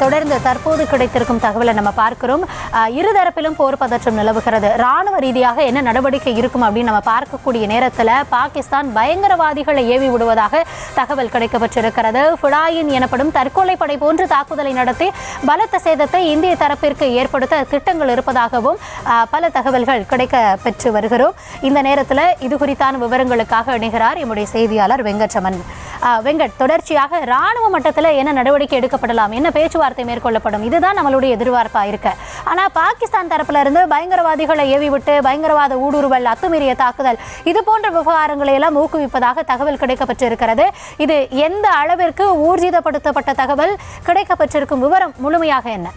தொடர்ந்து தற்போது கிடைத்திருக்கும் தகவலை நம்ம பார்க்கிறோம். இருதரப்பிலும் போர் பதற்றம் நிலவுகிறது. ராணுவ ரீதியாக என்ன நடவடிக்கை இருக்கும் அப்படின்னு நம்ம பார்க்கக்கூடிய நேரத்தில் பாகிஸ்தான் பயங்கரவாதிகளை ஏவி விடுவதாக தகவல் கிடைக்கப்பட்டிருக்கிறது. ஃபிடாயின் எனப்படும் தற்கொலை படை போன்று தாக்குதலை நடத்தி பலத்த சேதத்தை இந்திய தரப்பிற்கு ஏற்படுத்த திட்டங்கள் இருப்பதாகவும் பல தகவல்கள் கிடைக்க பெற்று வருகிறோம். இந்த நேரத்தில் இது குறித்தான விவரங்களுக்காக இணைகிறார் எம்முடைய செய்தியாளர் வெங்கட்ரமன். வெங்கட், தொடர்ச்சியாக ராணுவ மட்டத்தில் என்ன நடவடிக்கை எடுக்கப்படலாம், என்ன பேச்சுவார்த்தை மேற்கொள்ளப்படும், இதுதான் நம்மளுடைய எதிர்பார்ப்பாக இருக்கு. ஆனால் பாகிஸ்தான் தரப்புல இருந்து பயங்கரவாதிகளை ஏவி விட்டு பயங்கரவாத ஊடுருவல், அத்துமீறிய தாக்குதல், இது போன்ற விவகாரங்களை எல்லாம் ஊக்குவிப்பதாக தகவல் கிடைக்கப்பட்டிருக்கிறது. இது எந்த அளவிற்கு ஊர்ஜிதப்படுத்தப்பட்ட தகவல், கிடைக்கப்பட்டிருக்கும் விவரம் முழுமையாக என்ன?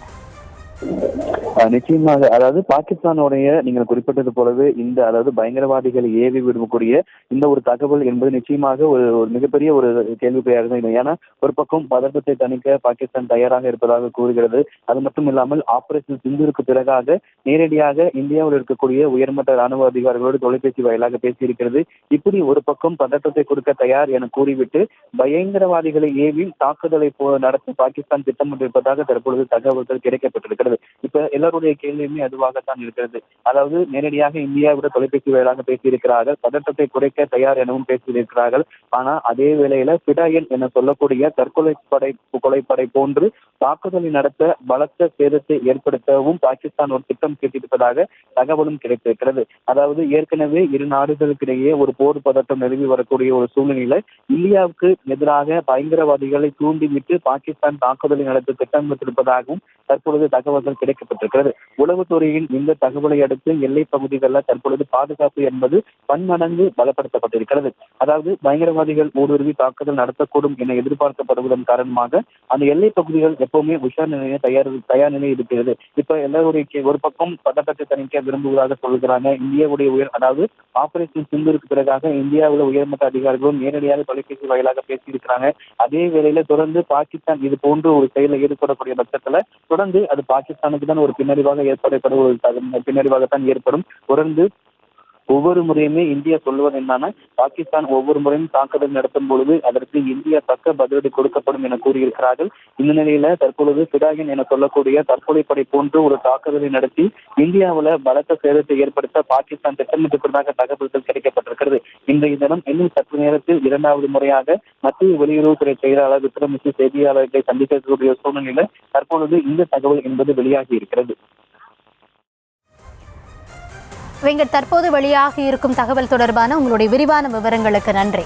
நிச்சயமாக, அதாவது பாகிஸ்தானுடைய நீங்கள் குறிப்பிட்டது போலவே இந்த பயங்கரவாதிகளை ஏவி விடக்கூடிய இந்த ஒரு தகவல் என்பது நிச்சயமாக ஒரு மிகப்பெரிய ஒரு கேள்விக்குறியாக தான். ஏன்னா ஒரு பக்கம் பதற்றத்தை தணிக்க பாகிஸ்தான் தயாராக இருப்பதாக கூறுகிறது. அது மட்டும் இல்லாமல் ஆபரேஷன் சிந்தூருக்கு பிறகாக நேரடியாக இந்தியாவில் இருக்கக்கூடிய உயர்மட்ட ராணுவ அதிகாரிகளோடு தொலைபேசி வாயிலாக பேசியிருக்கிறது. இப்படி ஒரு பக்கம் பதற்றத்தை கொடுக்க தயார் என கூறிவிட்டு பயங்கரவாதிகளை ஏவி தாக்குதலை நடத்த பாகிஸ்தான் திட்டமிட்டிருப்பதாக தற்பொழுது தகவல்கள் கிடைக்கப்பட்டிருக்கிறது. இப்ப எல்லாருடைய கேள்வியுமே அதுவாகத்தான் இருக்கிறது. அதாவது நேரடியாக இந்தியாவிட தொலைபேசி வாயிலாக பேசியிருக்கிறார்கள், பதற்றத்தை குறைக்க தயார் எனவும் பேசியிருக்கிறார்கள். ஆனா அதே வேளையில ஃபிடாயின் என சொல்லக்கூடிய கொலைப்படை போன்று தாக்குதலை நடத்த பலத்த சேதத்தை ஏற்படுத்தவும் பாகிஸ்தான் ஒரு திட்டம் கேட்டிருப்பதாக தகவலும் கிடைத்திருக்கிறது. அதாவது ஏற்கனவே இரு நாடுகளுக்கிடையே ஒரு போர் பதட்டம் நிலவி வரக்கூடிய ஒரு சூழ்நிலையில இந்தியாவுக்கு எதிராக பயங்கரவாதிகளை தூண்டிவிட்டு பாகிஸ்தான் தாக்குதலை நடத்த திட்டமிட்டிருப்பதாகவும் தற்பொழுது தகவல்கள் கிடைக்கப்பட்டிருக்கிறது. உளவுத்துறையின் இந்த தகவலை அடுத்து எல்லை பகுதிகளில் தற்பொழுது பாதுகாப்பு என்பது பன்மடங்கு பலப்படுத்தப்பட்டிருக்கிறது. அதாவது பயங்கரவாதிகள் ஊடுருவி தாக்குதல் நடத்தக்கூடும் என எதிர்பார்க்கப்படுவதன் காரணமாக அந்த எல்லை பகுதிகள் எப்பவுமே உஷார் நிலையை தயார் நிலை இருக்கிறது. இப்ப எல்லாருடைய ஒரு பக்கம் பதட்டத்தை தணிக்க விரும்புவதாக சொல்கிறாங்க. இந்தியாவுடைய ஆபரேஷன் சிந்தூருக்கு பிறகாக இந்தியாவில் உயர்மட்ட அதிகாரிகளும் நேரடியாக தொலைபேசி வாயிலாக பேசியிருக்கிறாங்க. அதே வேளையில தொடர்ந்து பாகிஸ்தான் இது போன்று ஒரு செயலை ஈடுபடக்கூடிய பட்சத்துல தொடர்ந்து அது பாகிஸ்தானுக்கு தான் ஒரு பின்னடைவாகத்தான் ஏற்படும். தொடர்ந்து ஒவ்வொரு முறையுமே இந்தியா சொல்வது என்னன்னா, பாகிஸ்தான் ஒவ்வொரு முறையும் தாக்குதல் நடத்தும் பொழுது அதற்கு இந்தியா தக்க பதிலடி கொடுக்கப்படும் என கூறியிருக்கிறார்கள். இந்த நிலையில தற்பொழுது ஃபிடாயின் என சொல்லக்கூடிய தற்கொலைப்படை போன்று ஒரு தாக்குதலை நடத்தி இந்தியாவில் பலத்த சேதத்தை ஏற்படுத்த பாகிஸ்தான் திட்டமிட்டிருப்பதாக தகவல்கள் கிடைக்கப்பட்டிருக்கிறது. இன்றைய தினம் இன்னும் சற்று நேரத்தில் இரண்டாவது முறையாக மத்திய வெளியுறவுத்துறை செயலாளர் விக்ரமிசி செய்தியாளர்களை சந்திக்கக்கூடிய சூழ்நிலையில தற்பொழுது இந்த தகவல் என்பது வெளியாகி இருக்கிறது. வெங்கட், தற்போது வெளியாகி இருக்கும் தகவல் தொடர்பான உங்களுடைய விரிவான விவரங்களுக்கு நன்றி.